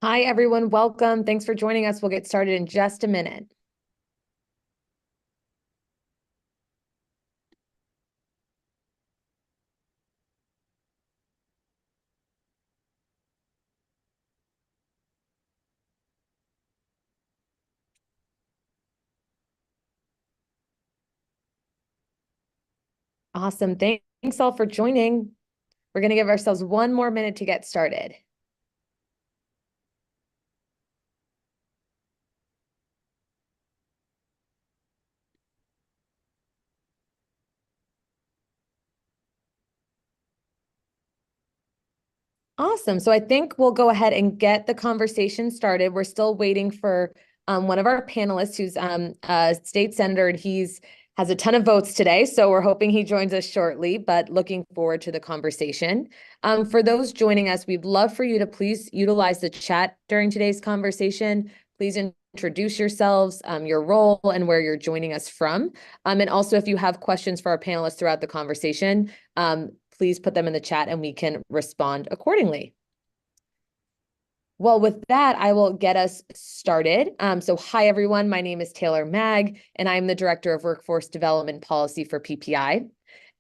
Hi, everyone. Welcome. Thanks for joining us. We'll get started in just a minute. Awesome. Thanks all for joining. We're going to give ourselves one more minute to get started. Awesome. So I think we'll go ahead and get the conversation started. We're still waiting for one of our panelists who's a state senator, and he's has a ton of votes today. So we're hoping he joins us shortly, but looking forward to the conversation. For those joining us, we'd love for you to please utilize the chat during today's conversation. Please introduce yourselves, your role, and where you're joining us from. And also, if you have questions for our panelists throughout the conversation, please put them in the chat and we can respond accordingly. Well, with that, I will get us started. So hi, everyone. My name is Taylor Mag, and I'm the Director of Workforce Development Policy for PPI.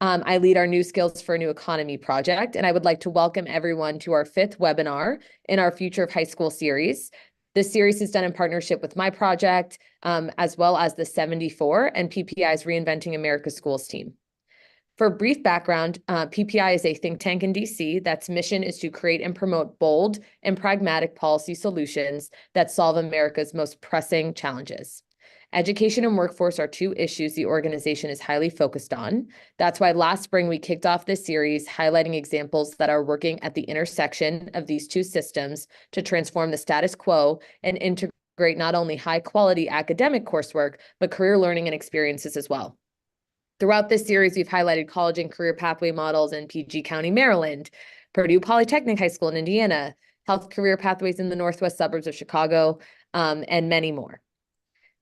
I lead our New Skills for a New Economy project, and I would like to welcome everyone to our 5th webinar in our Future of High School series. This series is done in partnership with my project, as well as the 74 and PPI's Reinventing America's Schools team. For brief background, PPI is a think tank in DC that's mission is to create and promote bold and pragmatic policy solutions that solve America's most pressing challenges. Education and workforce are two issues the organization is highly focused on. That's why last spring we kicked off this series highlighting examples that are working at the intersection of these two systems to transform the status quo and integrate not only high quality academic coursework, but career learning and experiences as well. Throughout this series, we've highlighted college and career pathway models in PG County, Maryland, Purdue Polytechnic High School in Indiana, health career pathways in the northwest suburbs of Chicago, and many more.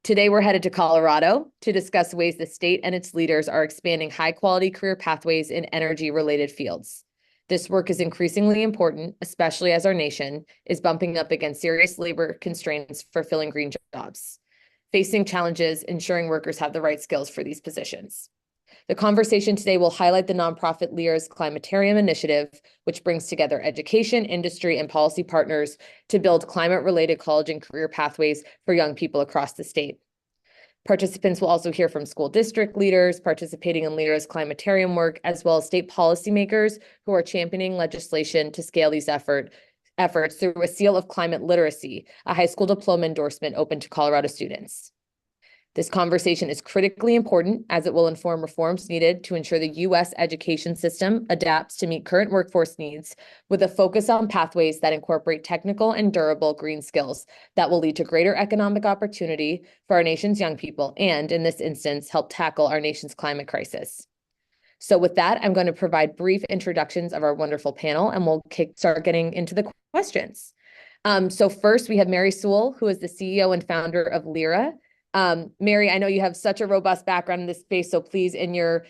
Today, we're headed to Colorado to discuss ways the state and its leaders are expanding high-quality career pathways in energy-related fields. This work is increasingly important, especially as our nation is bumping up against serious labor constraints for filling green jobs, facing challenges ensuring workers have the right skills for these positions. The conversation today will highlight the nonprofit Lyra's Climatarium Initiative, which brings together education, industry, and policy partners to build climate-related college and career pathways for young people across the state. Participants will also hear from school district leaders participating in Lyra's Climatarium work, as well as state policymakers who are championing legislation to scale these efforts through a seal of climate literacy, a high school diploma endorsement open to Colorado students. This conversation is critically important as it will inform reforms needed to ensure the U.S. education system adapts to meet current workforce needs with a focus on pathways that incorporate technical and durable green skills that will lead to greater economic opportunity for our nation's young people and, in this instance, help tackle our nation's climate crisis. So with that, I'm going to provide brief introductions of our wonderful panel, and we'll start getting into the questions. So first, we have Mary Sewell, who is the CEO and founder of Lyra. Mary, I know you have such a robust background in this space, so please, in your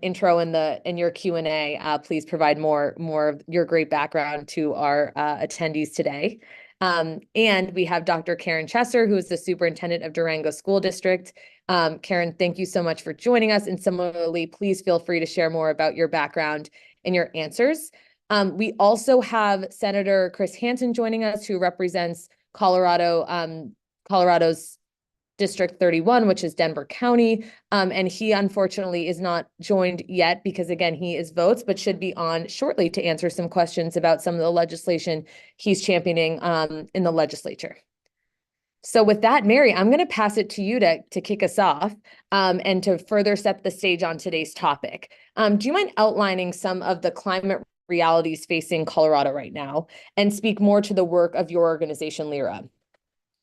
intro in your Q&A, please provide more of your great background to our attendees today. And we have Dr. Karen Chesser, who is the superintendent of Durango School District. Karen, thank you so much for joining us. And similarly, please feel free to share more about your background and your answers. We also have Senator Chris Hansen joining us, who represents Colorado's District 31, which is Denver County. And he unfortunately is not joined yet because, again, he is votes, but should be on shortly to answer some questions about some of the legislation he's championing in the legislature. So with that, Mary, I'm going to pass it to you to kick us off and to further set the stage on today's topic. Do you mind outlining some of the climate realities facing Colorado right now and speak more to the work of your organization, Lyra?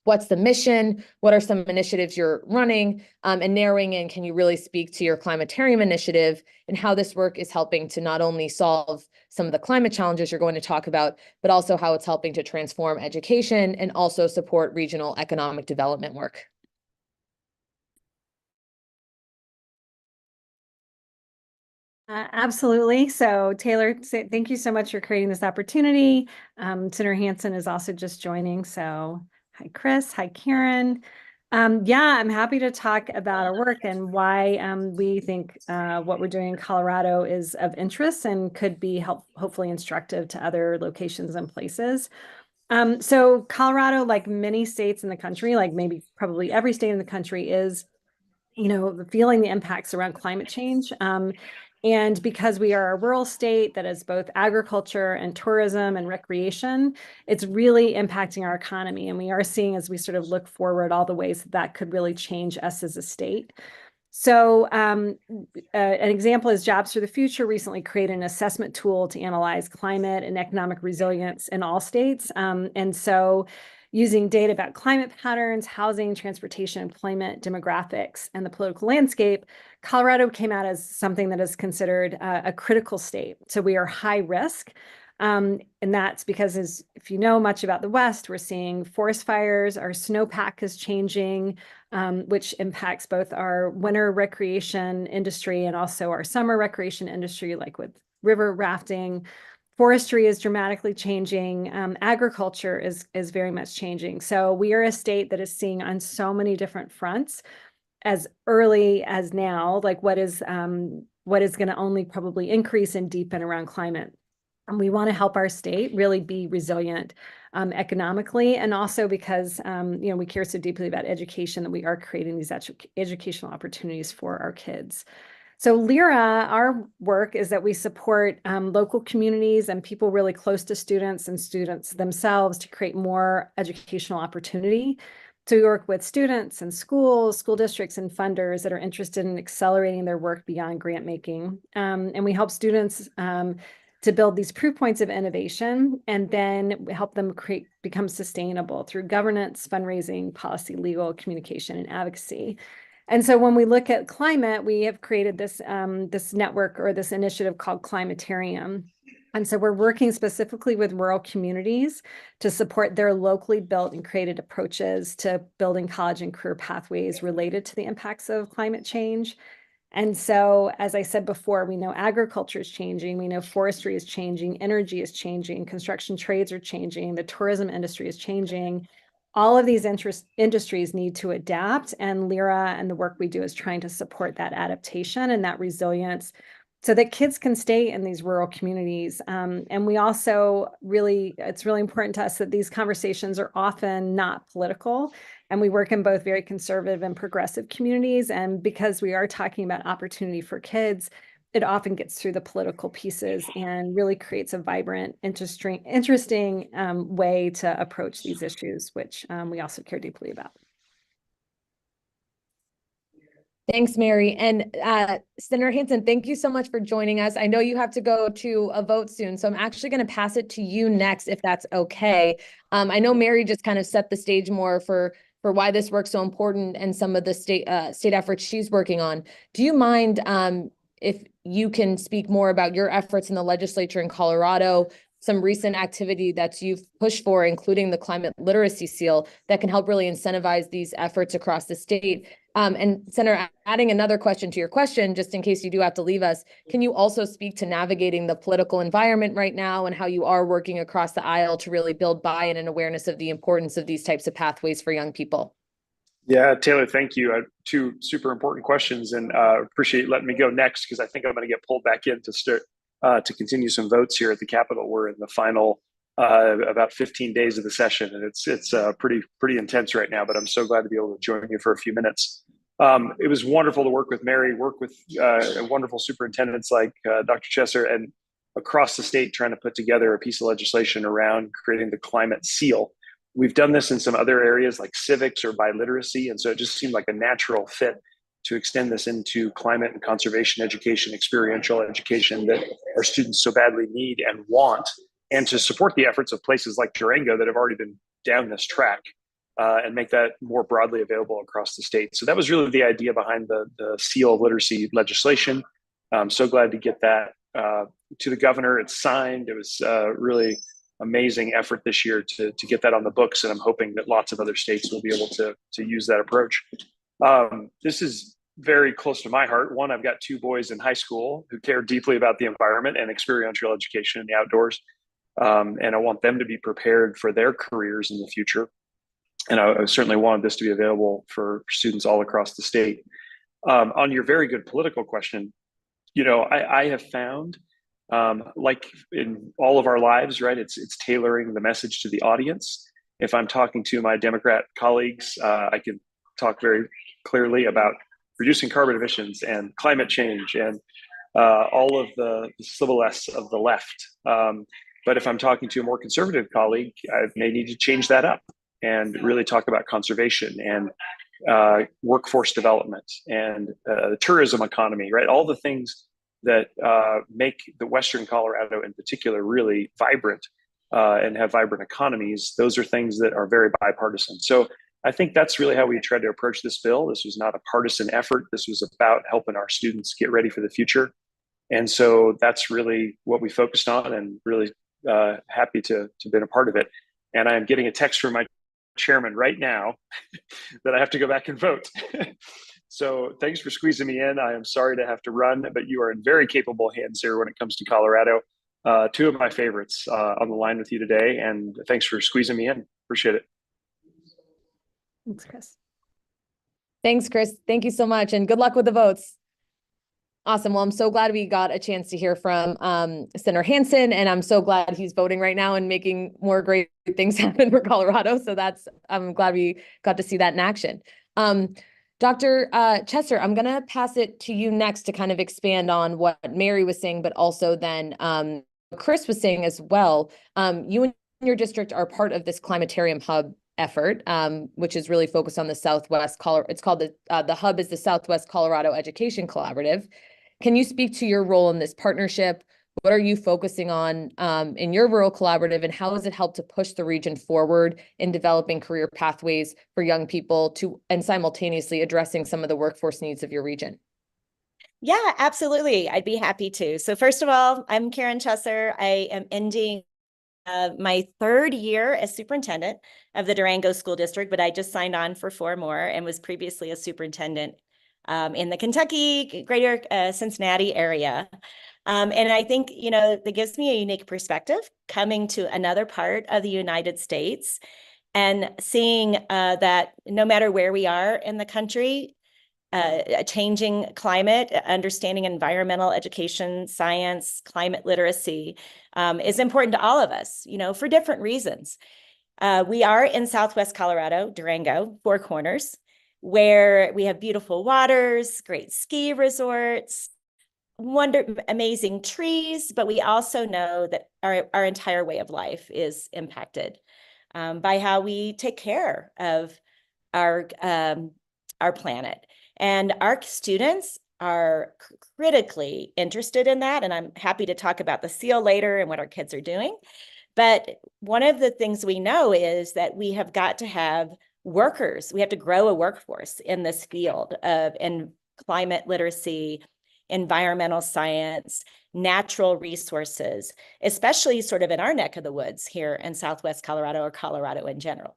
What's the mission? What are some initiatives you're running? And narrowing in, can you really speak to your Climatarium initiative and how this work is helping to not only solve some of the climate challenges you're going to talk about, but also how it's helping to transform education and also support regional economic development work? Absolutely. So, Taylor, thank you so much for creating this opportunity. Senator Hansen is also just joining. So, hi, Chris. Hi, Karen. Yeah, I'm happy to talk about our work and why we think what we're doing in Colorado is of interest and could be hopefully instructive to other locations and places. So, Colorado, like many states in the country, like maybe probably every state in the country, is feeling the impacts around climate change. And because we are a rural state that is both agriculture and tourism and recreation, it's really impacting our economy. And we are seeing, as we sort of look forward, all the ways that could really change us as a state. So an example is Jobs for the Future recently created an assessment tool to analyze climate and economic resilience in all states. And so using data about climate patterns, housing, transportation, employment, demographics, and the political landscape, Colorado came out as something that is considered a critical state. So we are high risk. And that's because, if you know much about the West, we're seeing forest fires, our snowpack is changing, which impacts both our winter recreation industry and also our summer recreation industry, like with river rafting. Forestry is dramatically changing. Agriculture is very much changing. So we are a state that is seeing on so many different fronts as early as now, like what is going to only probably increase and deepen around climate. And we want to help our state really be resilient economically, and also because we care so deeply about education that we are creating these educational opportunities for our kids. So Lyra, our work is that we support local communities and people really close to students and students themselves to create more educational opportunity. So we work with students and schools, school districts, and funders that are interested in accelerating their work beyond grant making. And we help students to build these proof points of innovation and then help them become sustainable through governance, fundraising, policy, legal, communication, and advocacy. And so when we look at climate, we have created this network or this initiative called Climatarium. And so we're working specifically with rural communities to support their locally built and created approaches to building college and career pathways related to the impacts of climate change. And so, as I said before, we know agriculture is changing, we know forestry is changing, energy is changing, construction trades are changing, the tourism industry is changing. All of these industries need to adapt, and Lyra and the work we do is trying to support that adaptation and that resilience so that kids can stay in these rural communities. And we also it's really important to us that these conversations are often not political. And we work in both very conservative and progressive communities. And because we are talking about opportunity for kids, it often gets through the political pieces and really creates a vibrant, interesting way to approach these issues, which we also care deeply about. Thanks, Mary. And Senator Hansen, thank you so much for joining us. I know you have to go to a vote soon, so I'm actually going to pass it to you next, if that's okay. I know Mary just kind of set the stage more for why this work's so important and some of the state efforts she's working on. Do you mind if you can speak more about your efforts in the legislature in Colorado, some recent activity that you've pushed for, including the climate literacy seal, that can help really incentivize these efforts across the state? And Senator, adding another question to your question, just in case you do have to leave us, can you also speak to navigating the political environment right now and how you are working across the aisle to really build buy-in and awareness of the importance of these types of pathways for young people? Yeah, Taylor, thank you. Two super important questions, and appreciate you letting me go next because I think I'm going to get pulled back in to start to continue some votes here at the Capitol. We're in the final about 15 days of the session, and it's pretty intense right now. But I'm so glad to be able to join you for a few minutes. It was wonderful to work with Mary, work with wonderful superintendents like Dr. Chesser, and across the state trying to put together a piece of legislation around creating the climate seal. We've done this in some other areas like civics or biliteracy, and so it just seemed like a natural fit to extend this into climate and conservation education, experiential education that our students so badly need and want, and to support the efforts of places like Durango that have already been down this track and make that more broadly available across the state. So that was really the idea behind the seal of literacy legislation. I'm so glad to get that to the governor. It's signed. It was really amazing effort this year to get that on the books, and I'm hoping that lots of other states will be able to use that approach. This is very close to my heart. One, I've got two boys in high school who care deeply about the environment and experiential education in the outdoors. And I want them to be prepared for their careers in the future. And I certainly wanted this to be available for students all across the state. On your very good political question, I have found, like in all of our lives, right, it's tailoring the message to the audience. If I'm talking to my Democrat colleagues, I can talk very clearly about reducing carbon emissions and climate change and all of the civil S of the left. But if I'm talking to a more conservative colleague, I may need to change that up and really talk about conservation and workforce development and the tourism economy, right? All the things that make the Western Colorado in particular really vibrant and have vibrant economies. Those are things that are very bipartisan. So I think that's really how we tried to approach this bill. This was not a partisan effort. This was about helping our students get ready for the future. And so that's really what we focused on, and really happy to have been a part of it. And I'm getting a text from my chairman right now that I have to go back and vote. So thanks for squeezing me in. I am sorry to have to run, but you are in very capable hands here when it comes to Colorado. Two of my favorites on the line with you today. And thanks for squeezing me in. Appreciate it. Thanks, Chris. Thanks, Chris. Thank you so much. And good luck with the votes. Awesome. Well, I'm so glad we got a chance to hear from Senator Hansen, and I'm so glad he's voting right now and making more great things happen for Colorado. So I'm glad we got to see that in action. Dr. Chester, I'm going to pass it to you next to kind of expand on what Mary was saying, but also then Chris was saying as well. You and your district are part of this Climatarium Hub effort, which is really focused on the Southwest Colorado. It's called the hub is the Southwest Colorado Education Collaborative. Can you speak to your role in this partnership? What are you focusing on in your rural collaborative, and how has it helped to push the region forward in developing career pathways for young people and simultaneously addressing some of the workforce needs of your region? Yeah, absolutely. I'd be happy to. So first of all, I'm Karen Chesser. I am ending my third year as superintendent of the Durango School District, but I just signed on for 4 more and was previously a superintendent in the Kentucky, greater Cincinnati area. And I think, that gives me a unique perspective coming to another part of the United States and seeing that no matter where we are in the country, a changing climate, understanding environmental education, science, climate literacy is important to all of us, for different reasons. We are in Southwest Colorado, Durango, Four Corners, where we have beautiful waters, great ski resorts, amazing trees, but we also know that our entire way of life is impacted by how we take care of our planet. And our students are critically interested in that. And I'm happy to talk about the SEAL later and what our kids are doing. But one of the things we know is that we have got to have workers. We have to grow a workforce in this field of climate literacy, environmental science, natural resources, especially sort of in our neck of the woods here in Southwest Colorado, or Colorado in general.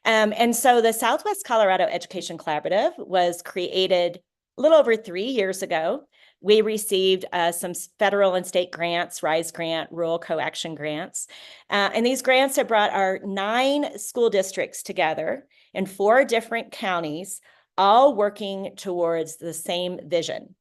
And so the Southwest Colorado Education Collaborative was created a little over 3 years ago. We received some federal and state grants, RISE grant, rural co-action grants. And these grants have brought our 9 school districts together in 4 different counties, all working towards the same vision.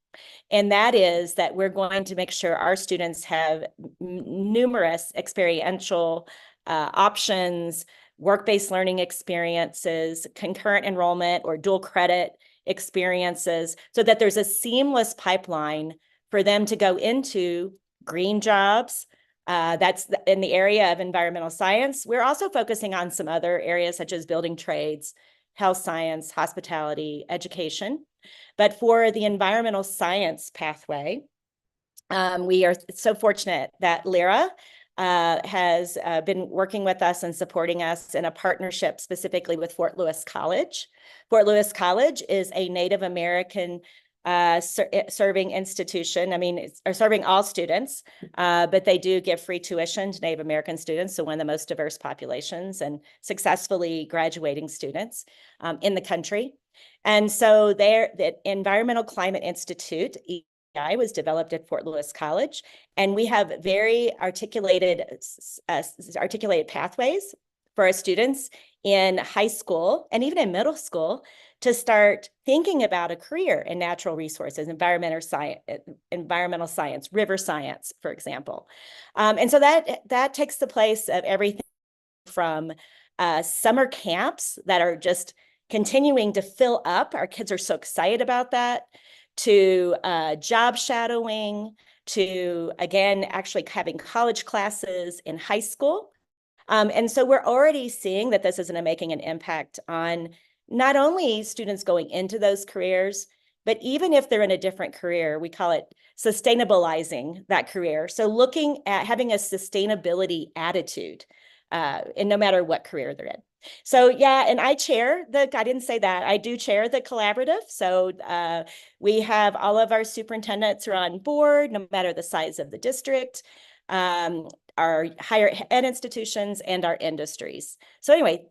And that is that we're going to make sure our students have numerous experiential options, work-based learning experiences, concurrent enrollment or dual credit experiences, so that there's a seamless pipeline for them to go into green jobs. That's in the area of environmental science. We're also focusing on some other areas such as building trades, health science, hospitality, education. But for the environmental science pathway, we are so fortunate that Lyra has been working with us and supporting us in a partnership specifically with Fort Lewis College. Fort Lewis College is a Native American serving institution. I mean, are serving all students, but they do give free tuition to Native American students, so one of the most diverse populations and successfully graduating students in the country. And so the Environmental Climate Institute, ECI, was developed at Fort Lewis College, and we have very articulated pathways for our students in high school and even in middle school to start thinking about a career in natural resources, environmental science, river science, for example. And so that takes the place of everything from summer camps that are just continuing to fill up. Our kids are so excited about that, to job shadowing, to, again, actually having college classes in high school. And so we're already seeing that this is making an impact on not only students going into those careers, but even if they're in a different career, we call it sustainabilizing that career. So looking at having a sustainability attitude, and no matter what career they're in. So yeah, and I didn't say that, I do chair the collaborative. So we have all of our superintendents are on board, no matter the size of the district, our higher ed institutions and our industries. So anyway,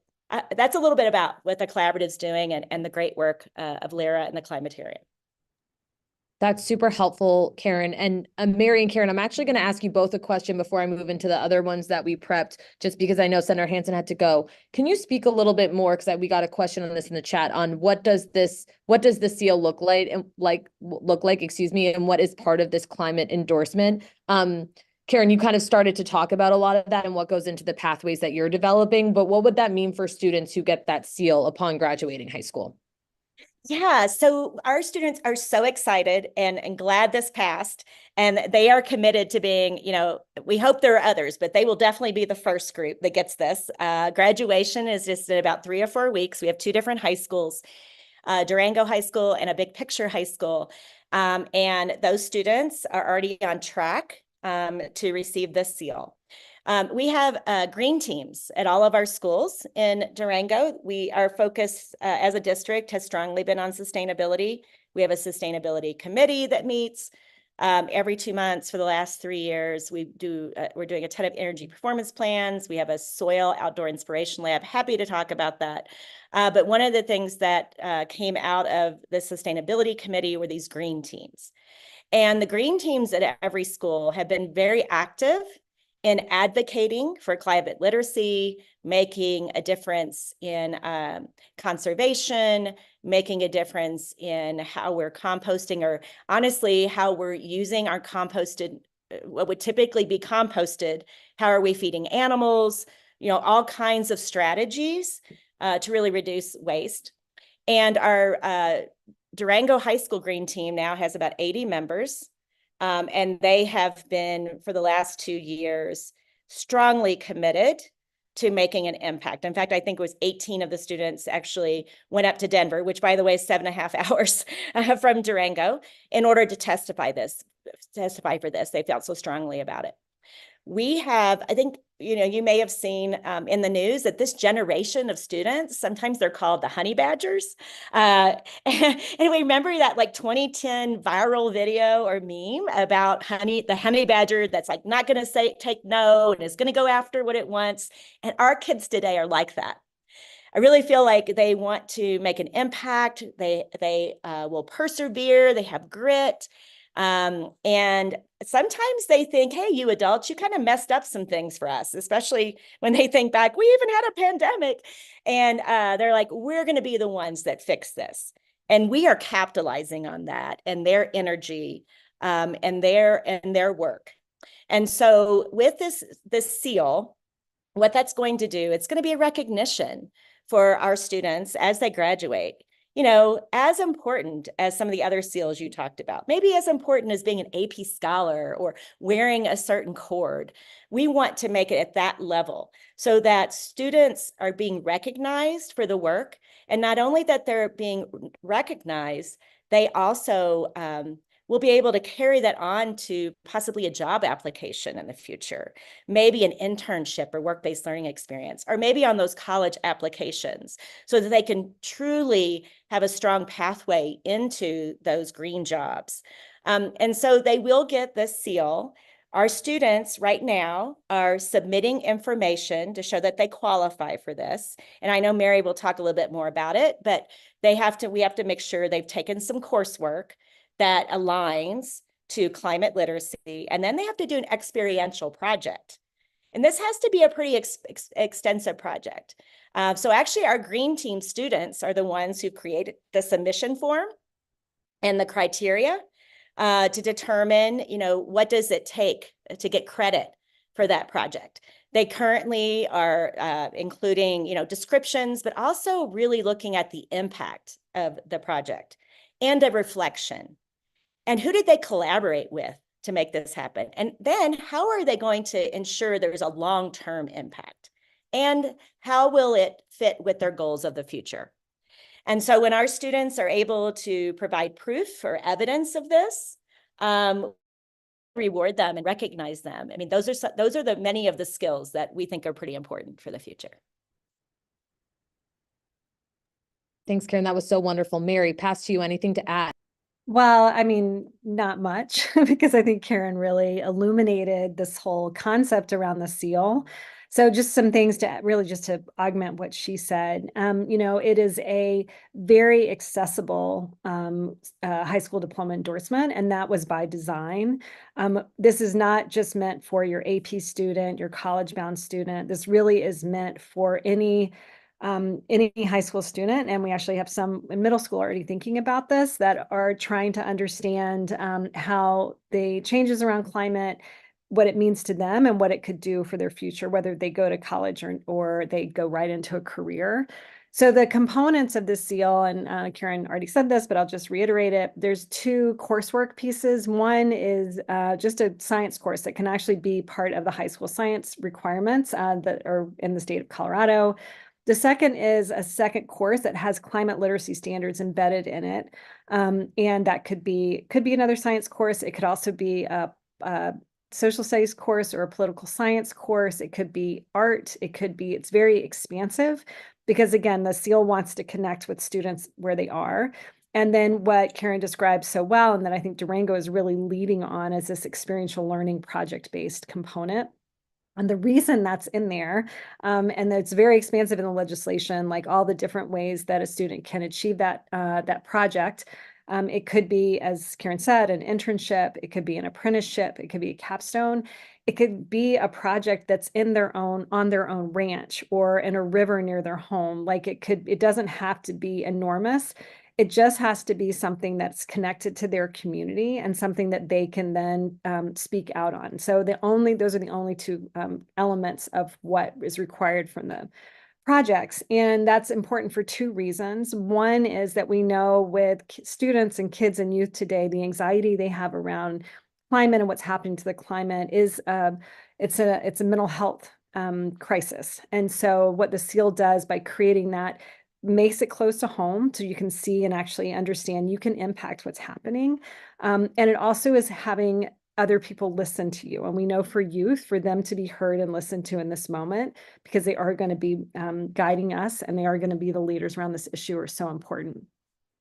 that's a little bit about what the collaborative's doing and the great work of Lyra and the Climatarium. That's super helpful, Karen. And Mary and Karen, I'm actually going to ask you both a question before I move into the other ones that we prepped, just because I know Senator Hansen had to go. Can you speak a little bit more, because we got a question on this in the chat, on what does the seal look like, and and what is part of this climate endorsement? Karen, you kind of started to talk about a lot of that and what goes into the pathways that you're developing, but what would that mean for students who get that seal upon graduating high school? Yeah, so our students are so excited and glad this passed, and they are committed to being, we hope there are others, but they will definitely be the first group that gets this. Graduation is just in about 3 or 4 weeks. We have 2 different high schools, Durango High School and a Big Picture High School. And those students are already on track to receive this seal. We have green teams at all of our schools in Durango. Our focus as a district has strongly been on sustainability. We have a sustainability committee that meets every 2 months for the last 3 years. We're doing a ton of energy performance plans. We have a soil outdoor inspiration lab. Happy to talk about that. But one of the things that came out of the sustainability committee were these green teams. And the green teams at every school have been very active in advocating for climate literacy, making a difference in conservation, making a difference in how we're composting, or honestly, how we're using our composted, what would typically be composted, how are we feeding animals, all kinds of strategies to really reduce waste. And our Durango High School Green Team now has about 80 members. And they have been, for the last 2 years, strongly committed to making an impact. In fact, I think it was 18 of the students actually went up to Denver, which, by the way, is 7.5 hours from Durango, in order to testify for this. They felt so strongly about it. We have, I think, you may have seen in the news that this generation of students, sometimes they're called the honey badgers. And we remember that 2010 viral video or meme about the honey badger that's not going to take no and is going to go after what it wants. And our kids today are like that. I really feel like they want to make an impact. They will persevere. They have grit. And sometimes they think, hey, you adults, you kind of messed up some things for us, especially when they think back, we even had a pandemic. And they're like, we're going to be the ones that fix this. And we are capitalizing on that and their energy and their work. And so with this seal, what that's going to do, it's going to be a recognition for our students as they graduate. As important as some of the other seals you talked about, maybe as important as being an AP scholar or wearing a certain cord. We want to make it at that level so that students are being recognized for the work. And not only that they're being recognized, they also will be able to carry that on to possibly a job application in the future, maybe an internship or work-based learning experience, or maybe on those college applications, so that they can truly have a strong pathway into those green jobs. And so they will get this seal. Our students right now are submitting information to show that they qualify for this. And I know Mary will talk a little bit more about it, but we have to make sure they've taken some coursework that aligns to climate literacy. And then they have to do an experiential project. And this has to be a pretty extensive project. So actually our green team students are the ones who created the submission form and the criteria to determine, what does it take to get credit for that project. They currently are including, descriptions, but also really looking at the impact of the project and a reflection. And who did they collaborate with to make this happen? And then how are they going to ensure there's a long-term impact? And how will it fit with their goals of the future? And so when our students are able to provide proof or evidence of this, reward them and recognize them. I mean, those are the many of the skills that we think are pretty important for the future. Thanks, Karen. That was so wonderful. Mary, pass to you. Anything to add? Well, I mean, not much, because I think Karen really illuminated this whole concept around the seal. So just some things to really just to augment what she said. It is a very accessible high school diploma endorsement, and that was by design. This is not just meant for your AP student, your college-bound student. This really is meant for any high school student, and we actually have some in middle school already thinking about this, that are trying to understand how the changes around climate, what it means to them and what it could do for their future, whether they go to college or they go right into a career. So the components of the seal, and Karen already said this, but I'll just reiterate it. There's two coursework pieces. One is just a science course that can actually be part of the high school science requirements that are in the state of Colorado. The second is a second course that has climate literacy standards embedded in it. And that could be another science course. It could also be a social studies course or a political science course. It could be art. It's very expansive because, again, the seal wants to connect with students where they are. And then what Karen described so well, and that I think Durango is really leading on, is this experiential learning project-based component. And the reason that's in there, and it's very expansive in the legislation, like all the different ways that a student can achieve that project. It could be, as Karen said, an internship. It could be an apprenticeship. It could be a capstone. It could be a project that's on their own ranch or in a river near their home. It doesn't have to be enormous. It just has to be something that's connected to their community and something that they can then speak out on. So those are the only two elements of what is required from the projects. And that's important for two reasons. One is that we know with students and kids and youth today, the anxiety they have around climate and what's happening to the climate is it's a mental health crisis. And so what the seal does by creating that makes it close to home so you can see and actually understand you can impact what's happening. And it also is having other people listen to you. And we know for youth, for them to be heard and listened to in this moment, because they are going to be guiding us and they are going to be the leaders around this issue, are so important.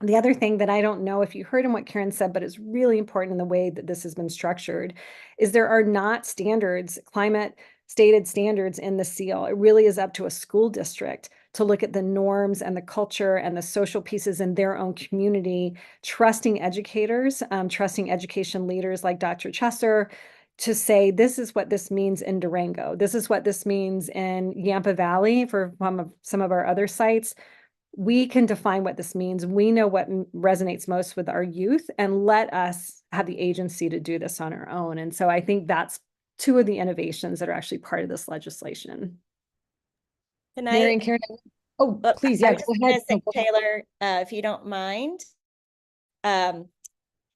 The other thing that I don't know if you heard in what Karen said, but is really important in the way that this has been structured, is there are not standards, climate stated standards in the seal. It really is up to a school district to look at the norms and the culture and the social pieces in their own community, trusting educators, trusting education leaders like Dr. Chesser to say, this is what this means in Durango. This is what this means in Yampa Valley for some of our other sites. We can define what this means. We know what resonates most with our youth, and let us have the agency to do this on our own. And so I think that's two of the innovations that are actually part of this legislation. Mary and Karen, please, yeah, go ahead. Say, Taylor, if you don't mind,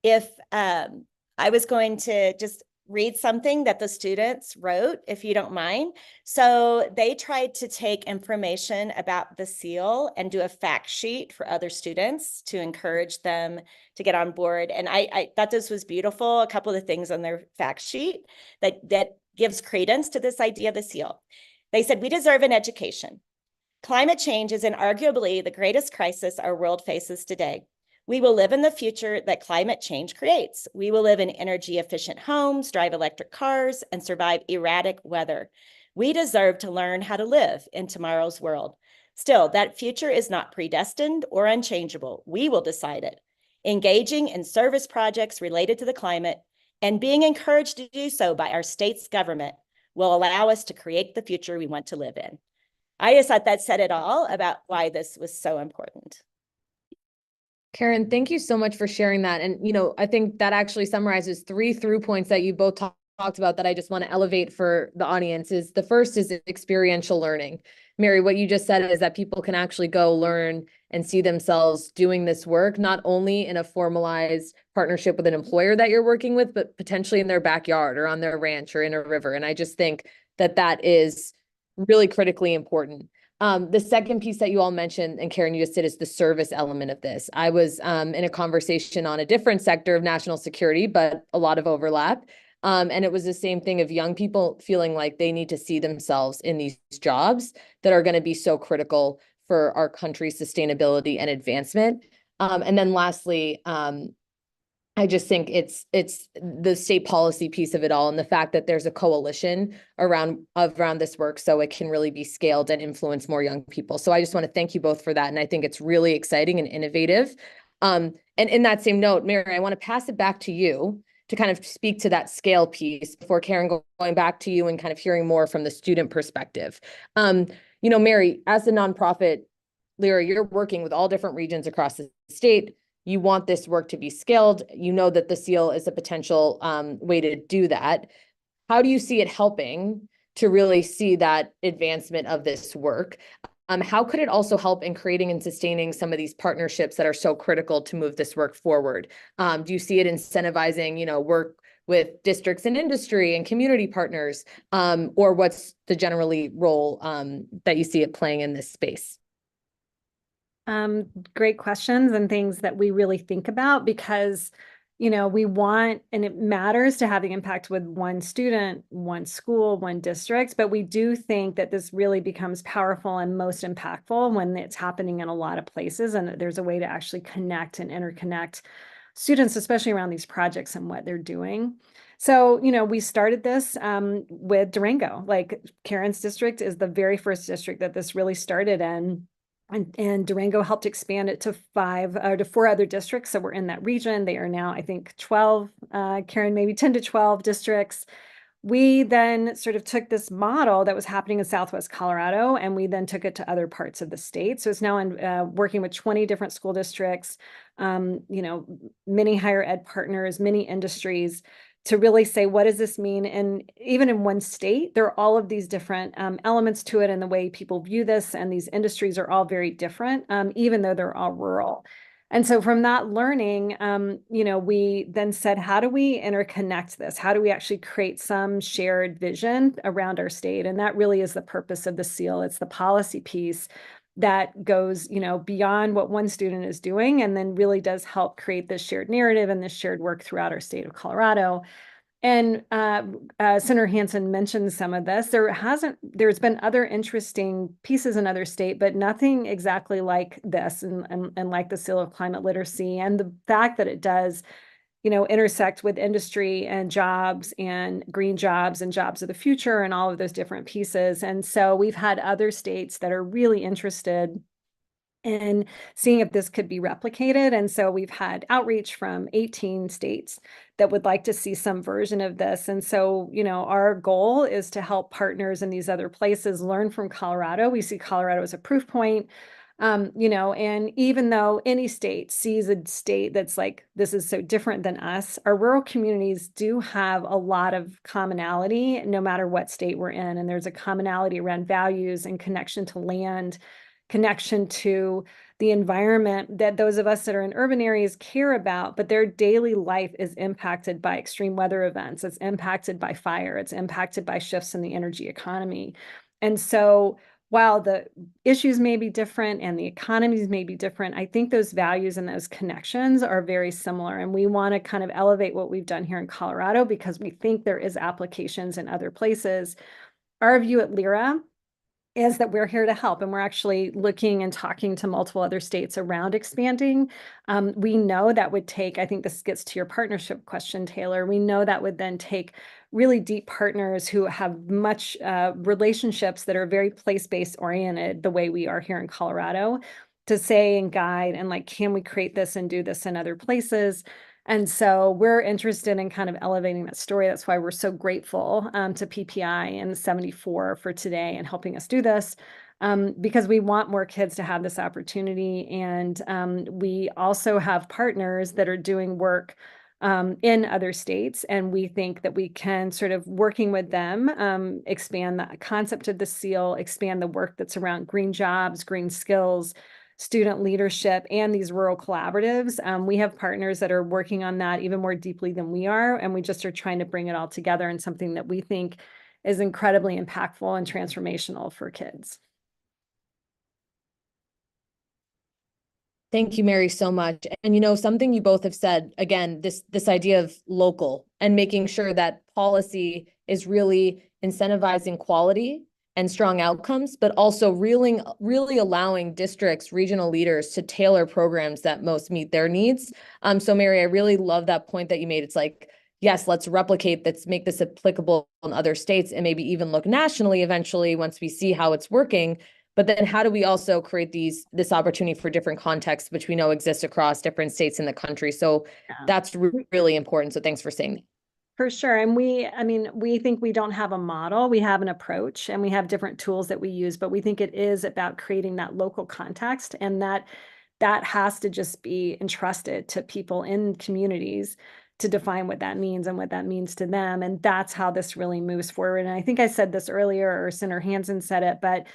if I was going to just read something that the students wrote, if you don't mind. So they tried to take information about the seal and do a fact sheet for other students to encourage them to get on board. And I thought this was beautiful. A couple of the things on their fact sheet that gives credence to this idea of the seal. They said, we deserve an education. Climate change is inarguably the greatest crisis our world faces today. We will live in the future that climate change creates. We will live in energy efficient homes, drive electric cars, and survive erratic weather. We deserve to learn how to live in tomorrow's world. Still, that future is not predestined or unchangeable. We will decide it. Engaging in service projects related to the climate and being encouraged to do so by our state's government will allow us to create the future we want to live in. I just thought that said it all about why this was so important. Karen, thank you so much for sharing that. And, I think that actually summarizes 3 through points that you both talked about that I just want to elevate for the audience. Is the first is experiential learning. Mary, what you just said is that people can actually go learn and see themselves doing this work, not only in a formalized partnership with an employer that you're working with, but potentially in their backyard or on their ranch or in a river. And I just think that that is really critically important. The second piece that you all mentioned, and Karen, you just did, is the service element of this. I was in a conversation on a different sector of national security, but a lot of overlap. And it was the same thing of young people feeling like they need to see themselves in these jobs that are going to be so critical for our country's sustainability and advancement. And then lastly, I just think it's the state policy piece of it all, and the fact that there's a coalition around this work, so it can really be scaled and influence more young people. So I just want to thank you both for that, and I think it's really exciting and innovative. And in that same note, Mary, I want to pass it back to you to kind of speak to that scale piece before Karen going back to you and kind of hearing more from the student perspective. Mary, as a nonprofit, Lyra, you're working with all different regions across the state. You want this work to be scaled. You know that the seal is a potential way to do that. How do you see it helping to really see that advancement of this work? How could it also help in creating and sustaining some of these partnerships that are so critical to move this work forward? Do you see it incentivizing, work with districts and industry and community partners, or what's the generally role that you see it playing in this space? Great questions and things that we really think about because, we want, and it matters to have the impact with one student, one school, one district, but we do think that this really becomes powerful and most impactful when it's happening in a lot of places and there's a way to actually connect and interconnect students, especially around these projects and what they're doing. So, we started this with Durango. Like Karen's district is the very first district that this really started in. And Durango helped expand it to 4 other districts. So we're in that region. They are now, I think, 12, Karen, maybe 10 to 12 districts. We then sort of took this model that was happening in Southwest Colorado, and we then took it to other parts of the state. So it's now working with 20 different school districts, many higher ed partners, many industries, to really say, what does this mean? And even in one state, there are all of these different elements to it and the way people view this. And these industries are all very different, even though they're all rural. And so from that learning, we then said, how do we interconnect this? How do we actually create some shared vision around our state? And that really is the purpose of the seal. It's the policy piece that goes, beyond what one student is doing, and then really does help create this shared narrative and this shared work throughout our state of Colorado. And Senator Hansen mentioned some of this. There's been other interesting pieces in other state, but nothing exactly like this and like the Seal of Climate Literacy, and the fact that it does intersect with industry and jobs and green jobs and jobs of the future and all of those different pieces. And so we've had other states that are really interested in seeing if this could be replicated. And so we've had outreach from 18 states that would like to see some version of this. And so, our goal is to help partners in these other places learn from Colorado. We see Colorado as a proof point. And even though any state sees a state that's like, this is so different than us, our rural communities do have a lot of commonality, no matter what state we're in. And there's a commonality around values and connection to land, connection to the environment that those of us that are in urban areas care about, but their daily life is impacted by extreme weather events. It's impacted by fire. It's impacted by shifts in the energy economy. And so while the issues may be different and the economies may be different, I think those values and those connections are very similar. And we want to kind of elevate what we've done here in Colorado because we think there is applications in other places. Our view at Lyra is that we're here to help, and we're actually looking and talking to multiple other states around expanding. We know that would take, I think this gets to your partnership question, Taylor. We know that would then take really deep partners who have much relationships that are very place-based oriented, the way we are here in Colorado, to say and guide and like, can we create this and do this in other places? And so we're interested in kind of elevating that story. That's why we're so grateful to PPI and 74 for today and helping us do this, because we want more kids to have this opportunity. And we also have partners that are doing work in other states. And we think that we can sort of working with them, expand the concept of the seal, expand the work that's around green jobs, green skills, student leadership, and these rural collaboratives. We have partners that are working on that even more deeply than we are. And we just are trying to bring it all together in something that we think is incredibly impactful and transformational for kids. Thank you, Mary, so much. And, you know, something you both have said, again, this idea of local and making sure that policy is really incentivizing quality and strong outcomes, but also really allowing districts, regional leaders to tailor programs that most meet their needs. So Mary, I really love that point that you made. It's like, yes, let's replicate, let's make this applicable in other states and maybe even look nationally eventually once we see how it's working. But then how do we also create this opportunity for different contexts, which we know exists across different states in the country? So that's really important. So thanks for saying that. For sure. And we think we don't have a model, we have an approach, and we have different tools that we use, but we think it is about creating that local context, and that has to just be entrusted to people in communities to define what that means and what that means to them. And that's how this really moves forward. And I think I said this earlier, or Senator Hansen said it, but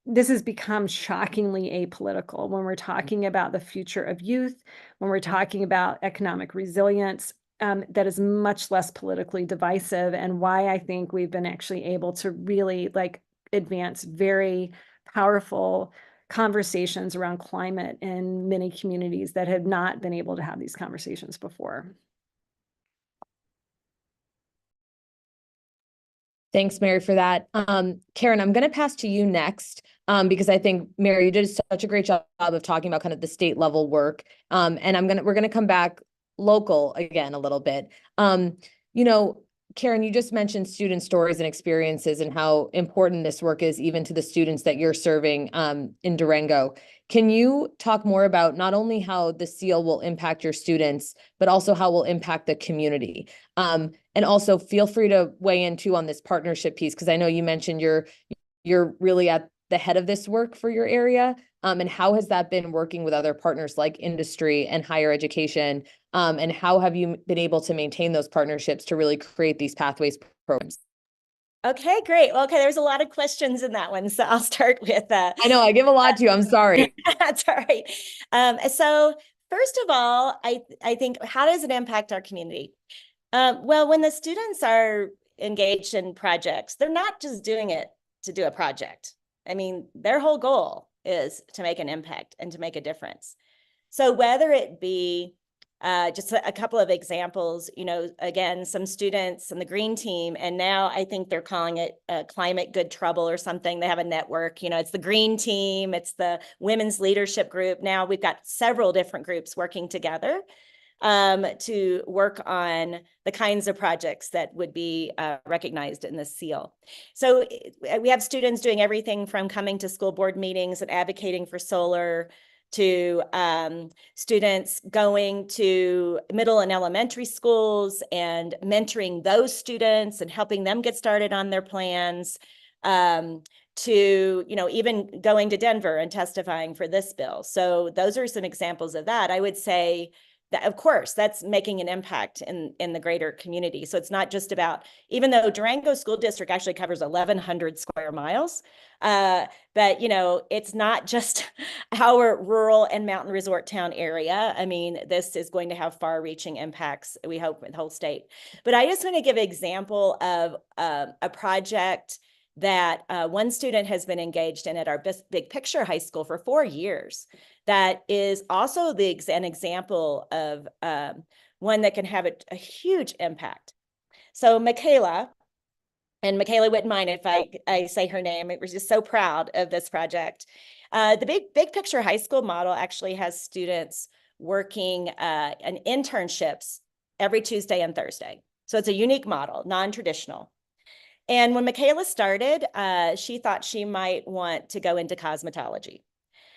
this has become shockingly apolitical when we're talking about the future of youth, when we're talking about economic resilience. That is much less politically divisive, and why I think we've been actually able to really like advance very powerful conversations around climate in many communities that have not been able to have these conversations before. Thanks, Mary, for that. Karen, I'm going to pass to you next, because I think, Mary, you did such a great job of talking about kind of the state level work. And we're going to come back local again a little bit. You know, Karen, you just mentioned student stories and experiences and how important this work is even to the students that you're serving in Durango. Can you talk more about not only how the seal will impact your students, but also how it will impact the community? And also feel free to weigh in too on this partnership piece, because I know you mentioned you're really at the head of this work for your area. And how has that been working with other partners like industry and higher education? And how have you been able to maintain those partnerships to really create these pathways programs? Okay, great. Well, okay, there's a lot of questions in that one. So I'll start with I know I give a lot to you. I'm sorry. That's all right. So first of all, I think, how does it impact our community? Well, when the students are engaged in projects, they're not just doing it to do a project. I mean, their whole goal is to make an impact and to make a difference. So whether it be just a couple of examples, you know, again, some students in the green team, and now I think they're calling it Climate Good Trouble or something. They have a network, you know, it's the green team, it's the women's leadership group. Now we've got several different groups working together to work on the kinds of projects that would be recognized in the seal. So we have students doing everything from coming to school board meetings and advocating for solar, to students going to middle and elementary schools and mentoring those students and helping them get started on their plans, to, you know, even going to Denver and testifying for this bill. So those are some examples of that. I would say that, of course, that's making an impact in the greater community. So it's not just about, even though Durango School District actually covers 1,100 square miles, but, you know, it's not just our rural and mountain resort town area. I mean, this is going to have far-reaching impacts, we hope, in the whole state. But I just want to give an example of a project that one student has been engaged in at our Big Picture High School for 4 years. That is also an example of one that can have a huge impact. So Michaela And Michaela wouldn't mind if I say her name. We're just so proud of this project. The big picture high school model actually has students working in internships every Tuesday and Thursday. So it's a unique model, non-traditional. And when Michaela started, she thought she might want to go into cosmetology.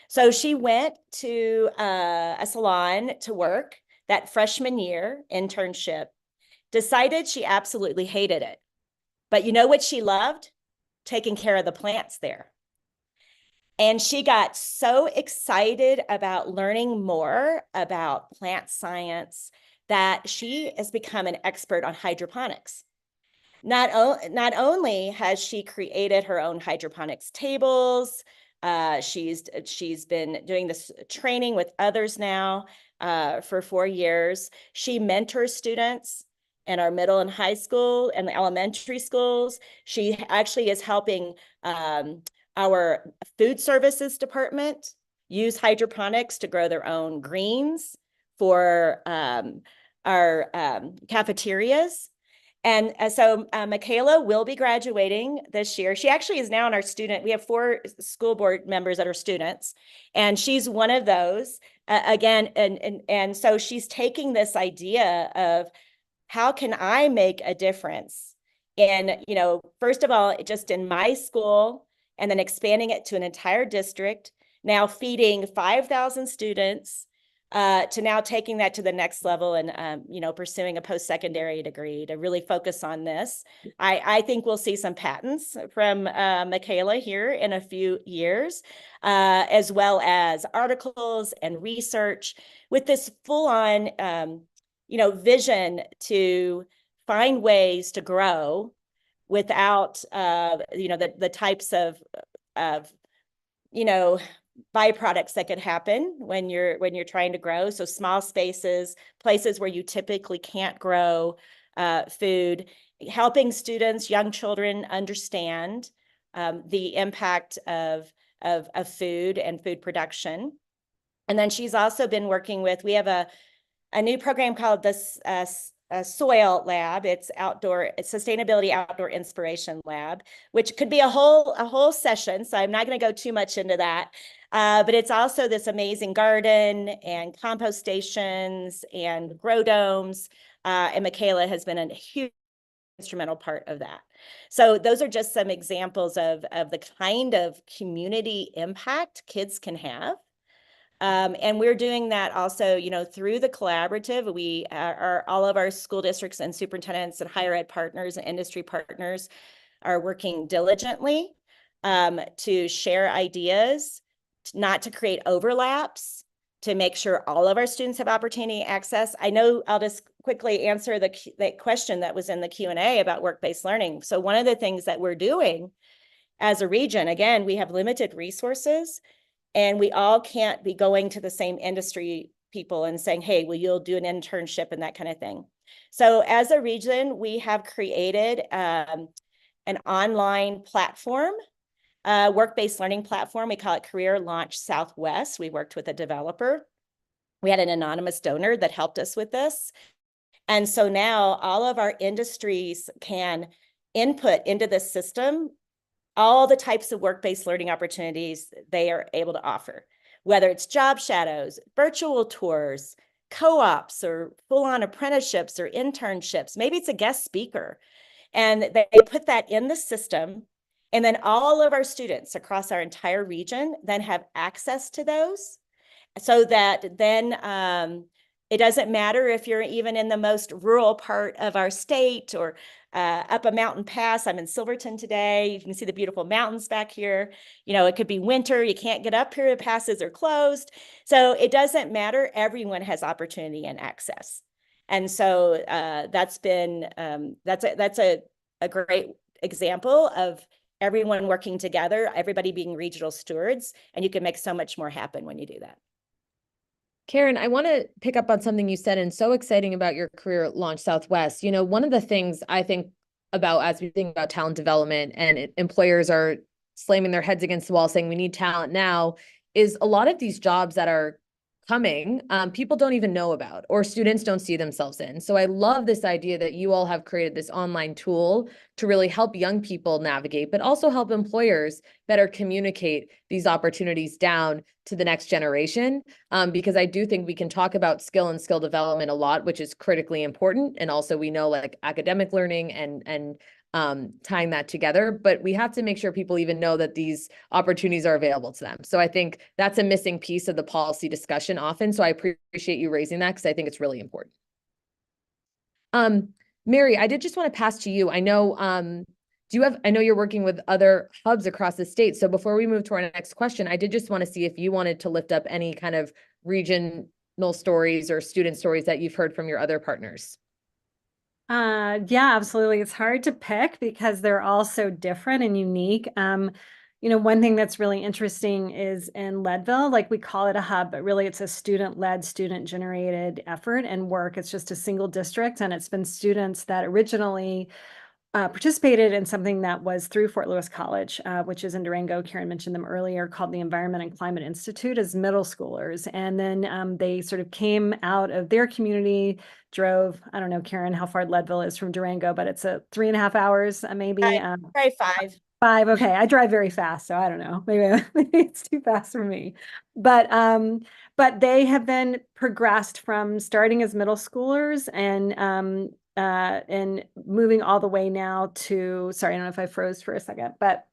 So she went to a salon to work that freshman year internship, decided she absolutely hated it. But you know what she loved? Taking care of the plants there. And she got so excited about learning more about plant science that she has become an expert on hydroponics. Not only has she created her own hydroponics tables, she's been doing this training with others now for 4 years. She mentors students in our middle and high school and the elementary schools. She actually is helping our food services department use hydroponics to grow their own greens for our cafeterias. And so Michaela will be graduating this year. She actually is now in our student. We have 4 school board members that are students, and she's one of those. Again, and so she's taking this idea of how can I make a difference in, first of all, just in my school, and then expanding it to an entire district, now feeding 5,000 students, to now taking that to the next level and, pursuing a post-secondary degree to really focus on this. I think we'll see some patents from Michaela here in a few years, as well as articles and research with this full-on, vision to find ways to grow without, the types of byproducts that could happen when you're trying to grow. So small spaces, places where you typically can't grow food, helping students, young children understand the impact of food and food production. And then she's also been working with, we have a new program called this Soil Lab. It's Sustainability Outdoor Inspiration Lab, which could be a whole session. So I'm not going to go too much into that. But it's also this amazing garden and compost stations and grow domes. And Michaela has been a huge instrumental part of that. So those are just some examples of the kind of community impact kids can have. And we're doing that also, through the collaborative. We are all of our school districts and superintendents and higher ed partners and industry partners are working diligently to share ideas, not to create overlaps, to make sure all of our students have opportunity access. I know I'll just quickly answer the question that was in the Q&A about work-based learning. So one of the things that we're doing as a region, again, we have limited resources, and we all can't be going to the same industry people and saying, hey, well, you'll do an internship and that kind of thing. So as a region, we have created an online platform, work-based learning platform. We call it Career Launch Southwest. We worked with a developer. We had an anonymous donor that helped us with this. And so now all of our industries can input into this system all the types of work-based learning opportunities they are able to offer, whether it's job shadows, virtual tours, co-ops, or full-on apprenticeships or internships. Maybe it's a guest speaker. And they put that in the system. And then all of our students across our entire region then have access to those, so that then it doesn't matter if you're even in the most rural part of our state or up a mountain pass. I'm in Silverton today. You can see the beautiful mountains back here. It could be winter. You can't get up here. The passes are closed. So it doesn't matter. Everyone has opportunity and access. And so that's been, that's a great example of everyone working together, everybody being regional stewards, and you can make so much more happen when you do that. Karen, I want to pick up on something you said, and so exciting about your Career Launch Southwest. One of the things I think about as we think about talent development and employers are slamming their heads against the wall saying we need talent now is a lot of these jobs that are coming, people don't even know about, or students don't see themselves in. So I love this idea that you all have created this online tool to really help young people navigate, but also help employers better communicate these opportunities down to the next generation. Because I do think we can talk about skill and skill development a lot, which is critically important. And also we know like academic learning and tying that together, but we have to make sure people even know that these opportunities are available to them. So I think that's a missing piece of the policy discussion often. So I appreciate you raising that because I think it's really important. Mary, I did just want to pass to you. I know, I know you're working with other hubs across the state. So before we move to our next question, I did just want to see if you wanted to lift up any kind of regional stories or student stories that you've heard from your other partners. Yeah, absolutely. It's hard to pick because they're all so different and unique. One thing that's really interesting is in Leadville, like we call it a hub, but really it's a student-led, student-generated effort and work. It's just a single district, and it's been students that originally participated in something that was through Fort Lewis College, which is in Durango. Karen mentioned them earlier, called the Environment and Climate Institute, as middle schoolers. And then they sort of came out of their community, drove, I don't know, Karen, how far Leadville is from Durango, but it's 3.5 hours, maybe. Probably 5. 5. Okay. I drive very fast, so I don't know. Maybe it's too fast for me. But they have then progressed from starting as middle schoolers and moving all the way now to, sorry, I don't know if I froze for a second, but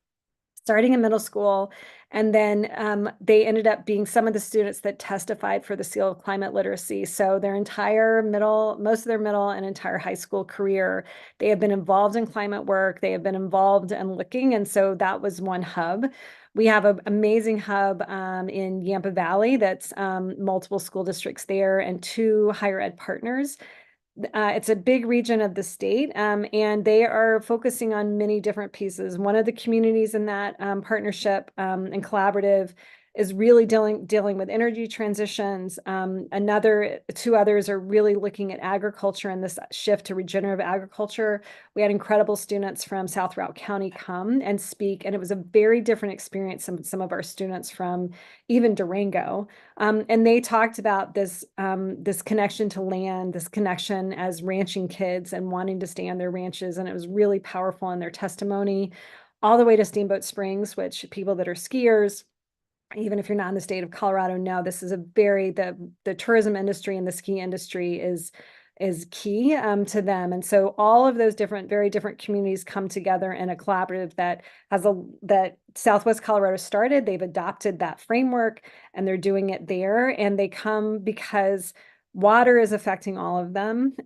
starting in middle school. And then they ended up being some of the students that testified for the Seal of Climate Literacy. So their entire most of their middle and entire high school career, they have been involved in climate work. They have been involved in looking. And so that was one hub. We have an amazing hub in Yampa Valley that's multiple school districts there and 2 higher ed partners. It's a big region of the state, and they are focusing on many different pieces. One of the communities in that partnership and collaborative is really dealing with energy transitions. 2 others are really looking at agriculture and this shift to regenerative agriculture. We had incredible students from South Routt County come and speak, and it was a very different experience than some of our students from even Durango. And they talked about this connection to land, this connection as ranching kids and wanting to stay on their ranches. And it was really powerful in their testimony, all the way to Steamboat Springs, which people that are skiers, even if you're not in the state of Colorado, know this is the tourism industry and the ski industry is key to them. And so all of those very different communities come together in a collaborative that Southwest Colorado started. They've adopted that framework and they're doing it there. And they come because water is affecting all of them.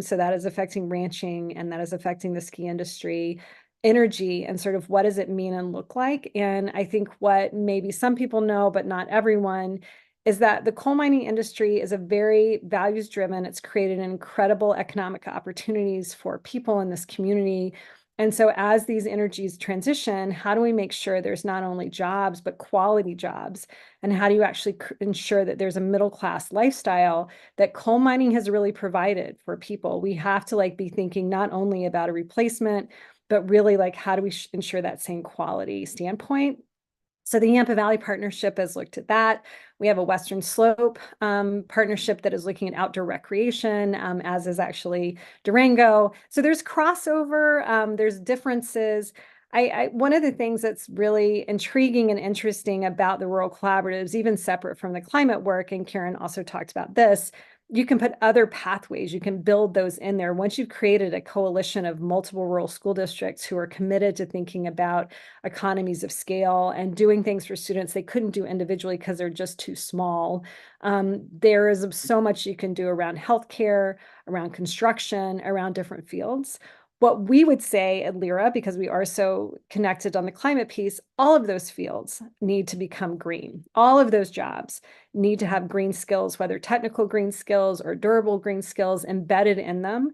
So that is affecting ranching and that is affecting the ski industry. Energy and sort of what does it mean and look like. And I think what maybe some people know, but not everyone, is that the coal mining industry is a very values driven. It's created incredible economic opportunities for people in this community. And so as these energies transition, how do we make sure there's not only jobs, but quality jobs? And how do you actually ensure that there's a middle class lifestyle that coal mining has really provided for people? We have to be thinking not only about a replacement, but really how do we ensure that same quality standpoint? So the Yampa Valley Partnership has looked at that. We have a Western Slope partnership that is looking at outdoor recreation, as is actually Durango. So there's crossover, there's differences. One of the things that's really intriguing and interesting about the rural collaboratives, even separate from the climate work, and Karen also talked about this, you can put other pathways, you can build those in there. Once you've created a coalition of multiple rural school districts who are committed to thinking about economies of scale and doing things for students they couldn't do individually because they're just too small. There is so much you can do around healthcare, around construction, around different fields. What we would say at LIRA, because we are so connected on the climate piece, all of those fields need to become green. All of those jobs need to have green skills, whether technical green skills or durable green skills embedded in them.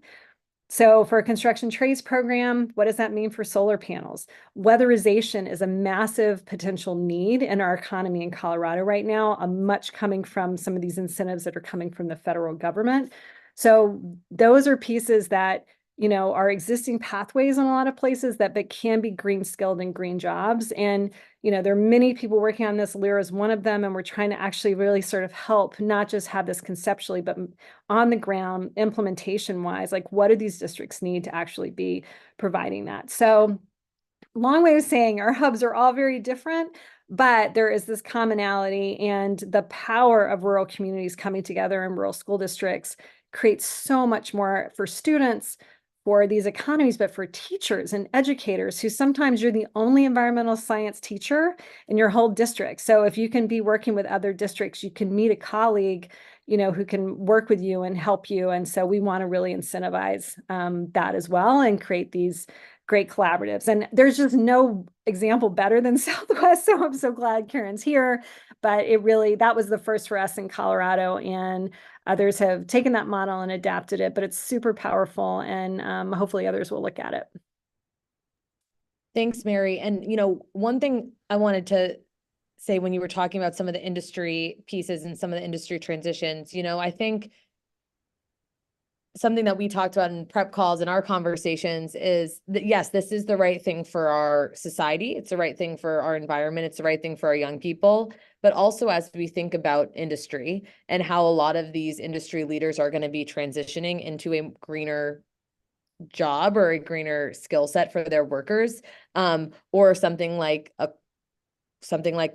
So for a construction trades program, what does that mean for solar panels? Weatherization is a massive potential need in our economy in Colorado right now, much coming from some of these incentives that are coming from the federal government. So those are pieces that are existing pathways in a lot of places that can be green skilled and green jobs. And, there are many people working on this. Lyra is one of them. And we're trying to actually really sort of help, not just have this conceptually, but on the ground implementation wise, like what do these districts need to actually be providing that? So long way of saying our hubs are all very different, but there is this commonality, and the power of rural communities coming together in rural school districts creates so much more for students, for these economies, but for teachers and educators who sometimes you're the only environmental science teacher in your whole district. So if you can be working with other districts, you can meet a colleague, who can work with you and help you. And so we want to really incentivize that as well and create these great collaboratives. And there's just no example better than Southwest. So I'm so glad Karen's here. But that was the first for us in Colorado, and others have taken that model and adapted it, but it's super powerful, and hopefully others will look at it. Thanks, Mary. And, one thing I wanted to say when you were talking about some of the industry pieces and some of the industry transitions, I think something that we talked about in prep calls and our conversations is that, yes, this is the right thing for our society. It's the right thing for our environment. It's the right thing for our young people. But also as we think about industry and how a lot of these industry leaders are going to be transitioning into a greener job or a greener skill set for their workers, or something like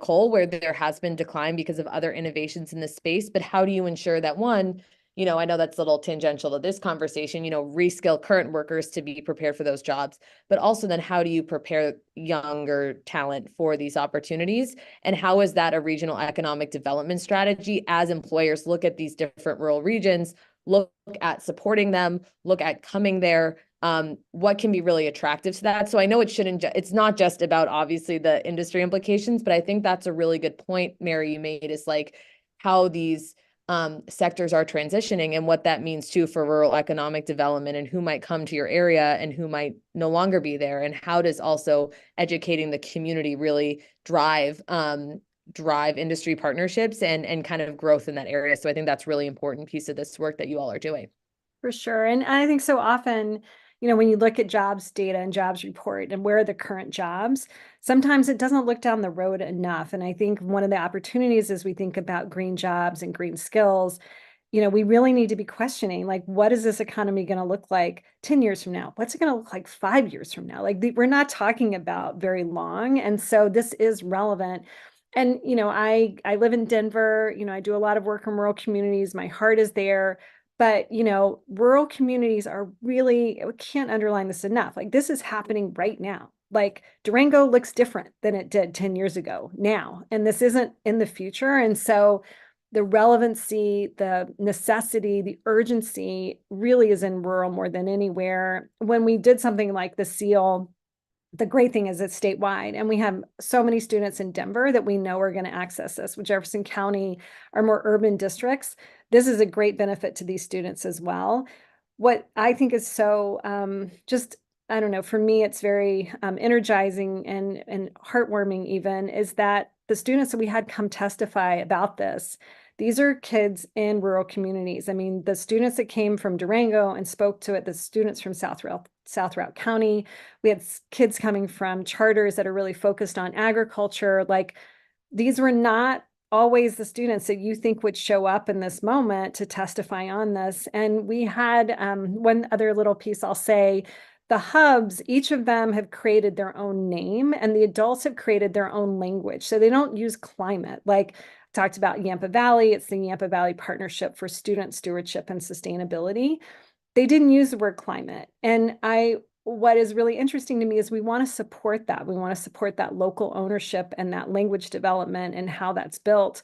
coal, where there has been decline because of other innovations in the space. But how do you ensure that, one, I know that's a little tangential to this conversation, reskill current workers to be prepared for those jobs, but also then how do you prepare younger talent for these opportunities? And how is that a regional economic development strategy as employers look at these different rural regions, look at supporting them, look at coming there? What can be really attractive to that? So I know it's not just about obviously the industry implications, but I think that's a really good point, Mary, you made, is like how these sectors are transitioning and what that means too for rural economic development, and who might come to your area and who might no longer be there. And how does also educating the community really drive industry partnerships and kind of growth in that area. So I think that's a really important piece of this work that you all are doing. For sure. And I think so often, when you look at jobs data and jobs report and where are the current jobs, sometimes it doesn't look down the road enough. And I think one of the opportunities as we think about green jobs and green skills, we really need to be questioning, like, what is this economy going to look like 10 years from now? What's it going to look like 5 years from now? Like, we're not talking about very long. And so this is relevant. And, I live in Denver, I do a lot of work in rural communities. My heart is there. But, rural communities are really, we can't underline this enough. Like, this is happening right now. Like, Durango looks different than it did 10 years ago now. And this isn't in the future. And so the relevancy, the necessity, the urgency really is in rural more than anywhere. When we did something like the SEAL, the great thing is it's statewide, and we have so many students in Denver that we know are going to access this. With Jefferson County, our more urban districts, this is a great benefit to these students as well. What I think is so I don't know, for me, it's very energizing and heartwarming even, is that the students that we had come testify about this, these are kids in rural communities. I mean, the students that came from Durango and spoke to it, the students from South Routt County, we had kids coming from charters that are really focused on agriculture. Like, these were not always the students that you think would show up in this moment to testify on this. And we had one other little piece I'll say, the hubs, each of them have created their own name, and the adults have created their own language. So they don't use climate. Like, talked about Yampa Valley, it's the Yampa Valley Partnership for Student Stewardship and Sustainability. They didn't use the word climate. And what is really interesting to me is we want to support that. We want to support that local ownership and that language development and how that's built.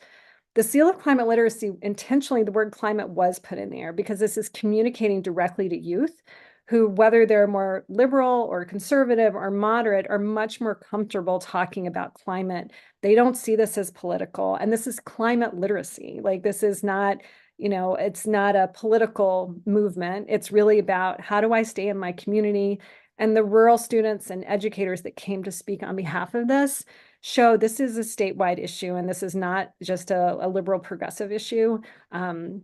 The Seal of Climate Literacy, intentionally, the word climate was put in there because this is communicating directly to youth who, whether they're more liberal or conservative or moderate, are much more comfortable talking about climate. They don't see this as political. And this is climate literacy. Like, this is not, it's not a political movement. It's really about, how do I stay in my community? And the rural students and educators that came to speak on behalf of this show this is a statewide issue and this is not just a liberal progressive issue.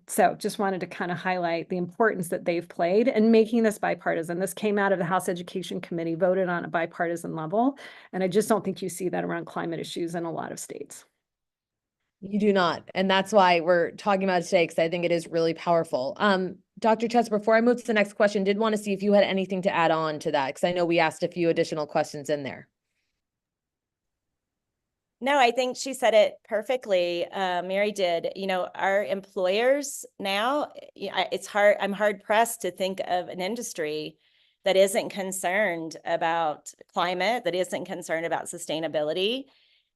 So just wanted to kind of highlight the importance that they've played in making this bipartisan. This came out of the House Education Committee, voted on a bipartisan level. And I just don't think you see that around climate issues in a lot of states. You do not. And that's why we're talking about it today, because I think it is really powerful. Dr. Chess, before I move to the next question, did want to see if you had anything to add on to that, because I know we asked a few additional questions in there. No, I think she said it perfectly. Mary did. You know, our employers now, it's hard. I'm hard pressed to think of an industry that isn't concerned about climate, that isn't concerned about sustainability.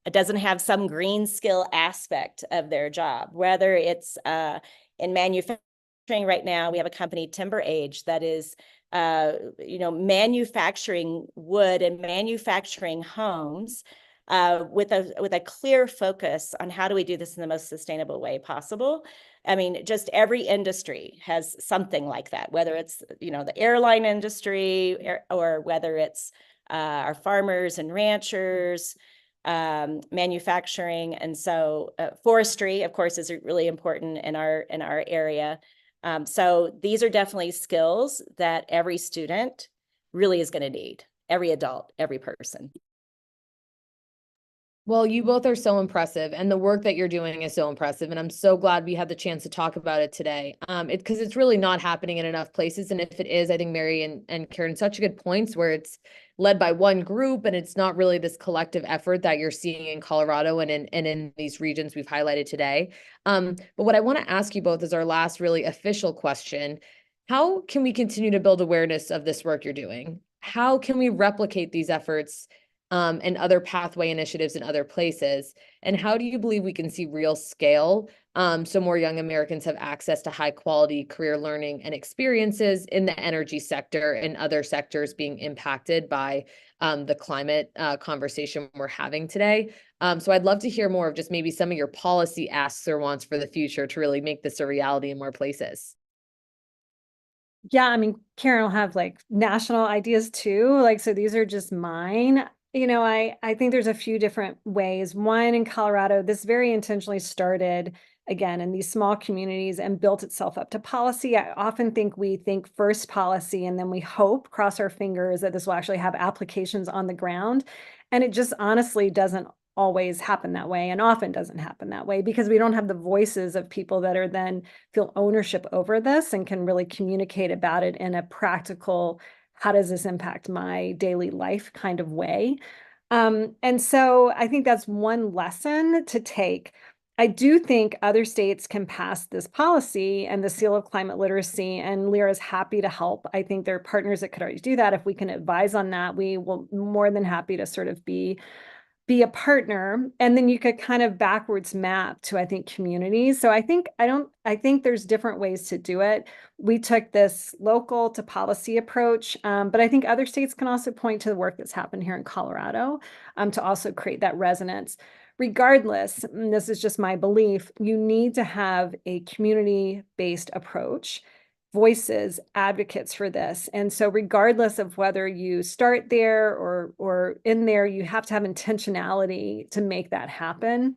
It doesn't have some green skill aspect of their job, whether it's in manufacturing. Right now, we have a company, Timber Age, that is manufacturing wood and manufacturing homes with a clear focus on how do we do this in the most sustainable way possible. I mean, just every industry has something like that, whether it's, the airline industry or whether it's our farmers and ranchers, manufacturing. And so forestry, of course, is really important in our area. So these are definitely skills that every student really is going to need, every adult, every person. Well, you both are so impressive, and the work that you're doing is so impressive. And I'm so glad we had the chance to talk about it today. Because it's really not happening in enough places. And if it is, I think Mary and Karen, such good points where it's led by one group and it's not really this collective effort that you're seeing in Colorado and in these regions we've highlighted today. But what I want to ask you both is our last really official question. How can we continue to build awareness of this work you're doing? How can we replicate these efforts and other pathway initiatives in other places? And how do you believe we can see real scale so more young Americans have access to high quality career learning and experiences in the energy sector and other sectors being impacted by the climate conversation we're having today? So I'd love to hear more of just maybe some of your policy asks or wants for the future to really make this a reality in more places. Yeah, I mean, Karen will have like national ideas too. Like, so these are just mine. I think there's a few different ways. One, in Colorado, this very intentionally started again in these small communities and built itself up to policy. I often think we think first policy and then we hope, cross our fingers, that this will actually have applications on the ground. And it just honestly doesn't always happen that way, and often doesn't happen that way, because we don't have the voices of people that are then feel ownership over this and can really communicate about it in a practical, how does this impact my daily life kind of way. And so I think that's one lesson to take. I do think other states can pass this policy and the seal of climate literacy, and LIRA is happy to help. I think there are partners that could already do that. If we can advise on that, we will more than happy to sort of be a partner. And then you could kind of backwards map to, I think, communities. So I think there's different ways to do it. We took this local to policy approach, but I think other states can also point to the work that's happened here in Colorado to also create that resonance. Regardless, and this is just my belief, you need to have a community-based approach, voices, advocates for this. And so regardless of whether you start there or in there, you have to have intentionality to make that happen.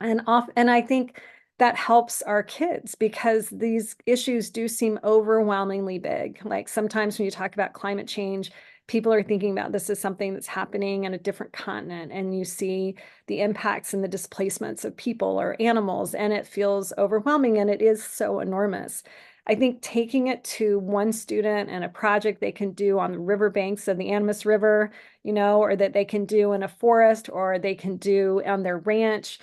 And I think that helps our kids, because these issues do seem overwhelmingly big. Like sometimes when you talk about climate change, people are thinking about this as something that's happening in a different continent, and you see the impacts and the displacements of people or animals, and it feels overwhelming, and it is so enormous. I think taking it to one student and a project they can do on the riverbanks of the Animas River, or that they can do in a forest, or they can do on their ranch,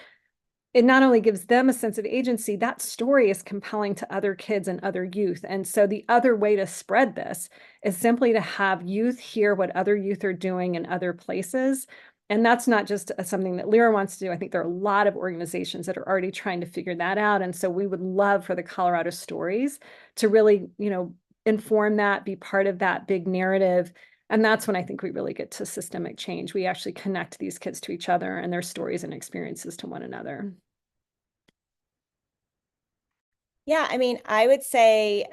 it not only gives them a sense of agency, that story is compelling to other kids and other youth. And so the other way to spread this is simply to have youth hear what other youth are doing in other places. And that's not just something that LIRA wants to do. I think there are a lot of organizations that are already trying to figure that out. And so we would love for the Colorado Stories to really, inform that, be part of that big narrative. And that's when I think we really get to systemic change. We actually connect these kids to each other and their stories and experiences to one another. Yeah, I mean, I would say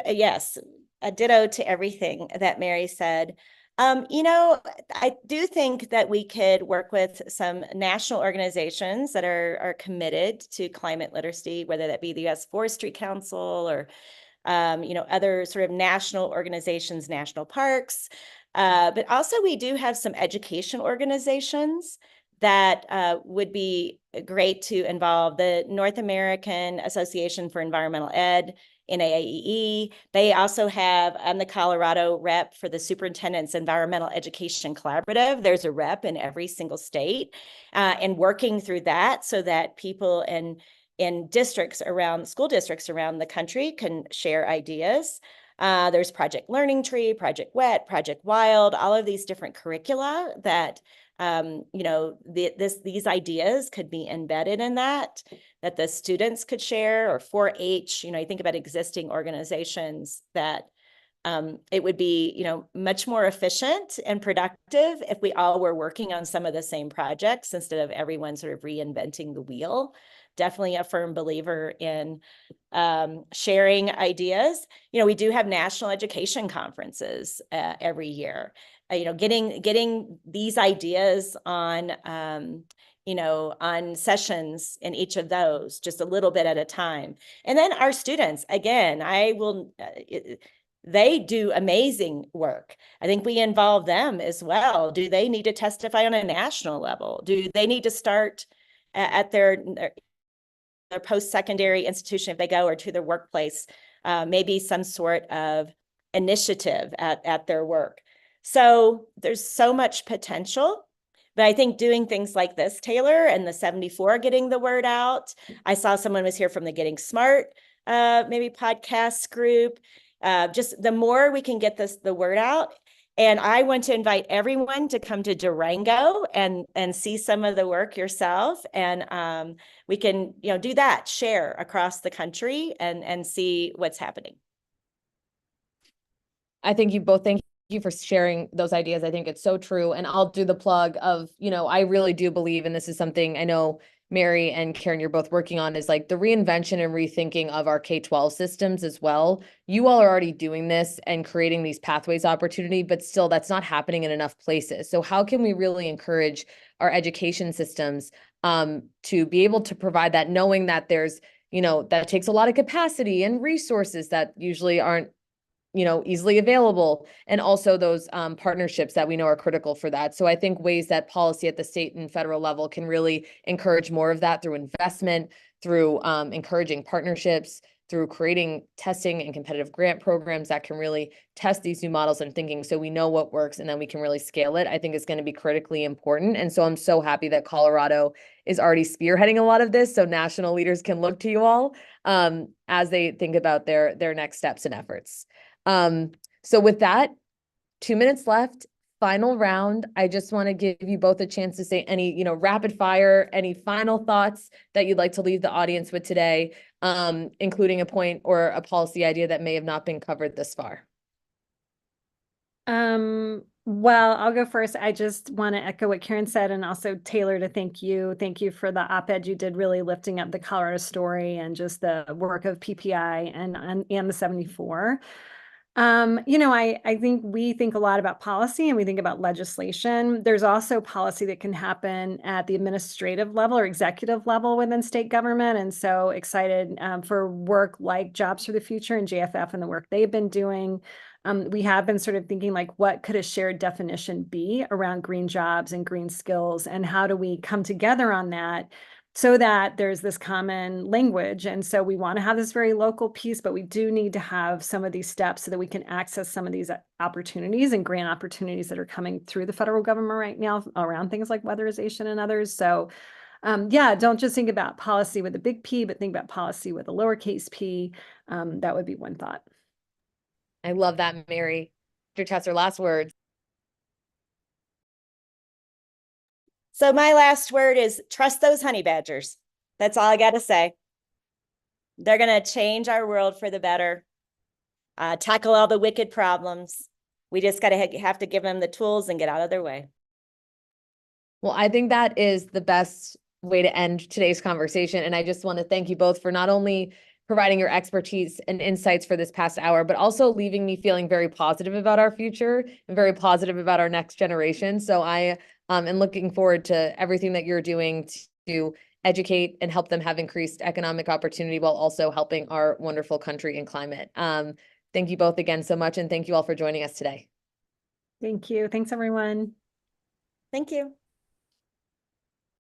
yes, a ditto to everything that Mary said. You know, I do think that we could work with some national organizations that are committed to climate literacy, whether that be the U.S. Forestry Council or you know, other sort of national organizations, national parks. But also we do have some education organizations that would be great to involve. The North American Association for Environmental Ed, NAAEE. They also have, I'm the Colorado rep for the Superintendent's Environmental Education Collaborative. There's a rep in every single state, and working through that so that people in districts around, school districts around the country can share ideas. There's Project Learning Tree, Project WET, Project Wild, all of these different curricula that you know, these ideas could be embedded in that the students could share, or 4-H, you know, you think about existing organizations that it would be, you know, much more efficient and productive if we all were working on some of the same projects instead of everyone sort of reinventing the wheel. Definitely a firm believer in sharing ideas. You know, we do have national education conferences every year. You know, getting these ideas on, you know, on sessions in each of those, just a little bit at a time. And then our students, again, they do amazing work. I think we involve them as well. Do they need to testify on a national level? Do they need to start at their post-secondary institution if they go, or to their workplace, maybe some sort of initiative at their work? So there's so much potential, but I think doing things like this, Taylor, and the 74 getting the word out. I saw someone was here from the Getting Smart, maybe podcast group. Just the more we can get the word out. And I want to invite everyone to come to Durango and see some of the work yourself. And we can, you know, do that, share across the country and see what's happening. I think you both, thank you for sharing those ideas. I think it's so true. And I'll do the plug of, you know, I really do believe, and this is something I know Mary and Karen, you're both working on, is like the reinvention and rethinking of our K-12 systems as well. You all are already doing this and creating these pathways opportunity, but still that's not happening in enough places. So how can we really encourage our education systems to be able to provide that, knowing that there's, you know, that takes a lot of capacity and resources that usually aren't, you know, easily available, and also those partnerships that we know are critical for that. So I think ways that policy at the state and federal level can really encourage more of that through investment, through encouraging partnerships, through creating testing and competitive grant programs that can really test these new models and thinking, so we know what works and then we can really scale it, I think is going to be critically important. And so I'm so happy that Colorado is already spearheading a lot of this, so national leaders can look to you all as they think about their next steps and efforts. So with that, 2 minutes left, final round. I just want to give you both a chance to say any, you know, rapid fire, any final thoughts that you'd like to leave the audience with today, including a point or a policy idea that may have not been covered this far. Well, I'll go first. I just want to echo what Karen said, and also Taylor, to thank you. Thank you for the op-ed you did, really lifting up the Colorado story and just the work of PPI and the 74. You know, I think we think a lot about policy and we think about legislation. There's also policy that can happen at the administrative level or executive level within state government. And so excited for work like Jobs for the Future and JFF and the work they've been doing. We have been sort of thinking like, what could a shared definition be around green jobs and green skills, and how do we come together on that so that there's this common language? And so we want to have this very local piece, but we do need to have some of these steps so that we can access some of these opportunities and grant opportunities that are coming through the federal government right now around things like weatherization and others. So yeah, don't just think about policy with a big P, but think about policy with a lowercase p. That would be one thought. I love that, Mary. Dr. Tesser, last words. So my last word is trust those honey badgers. That's all I got to say. They're going to change our world for the better, tackle all the wicked problems. We just got to have to give them the tools and get out of their way. Well, I think that is the best way to end today's conversation. And I just want to thank you both for not only providing your expertise and insights for this past hour, but also leaving me feeling very positive about our future and very positive about our next generation. So I am looking forward to everything that you're doing to educate and help them have increased economic opportunity while also helping our wonderful country and climate. Thank you both again so much, and thank you all for joining us today. Thank you. Thanks, everyone. Thank you.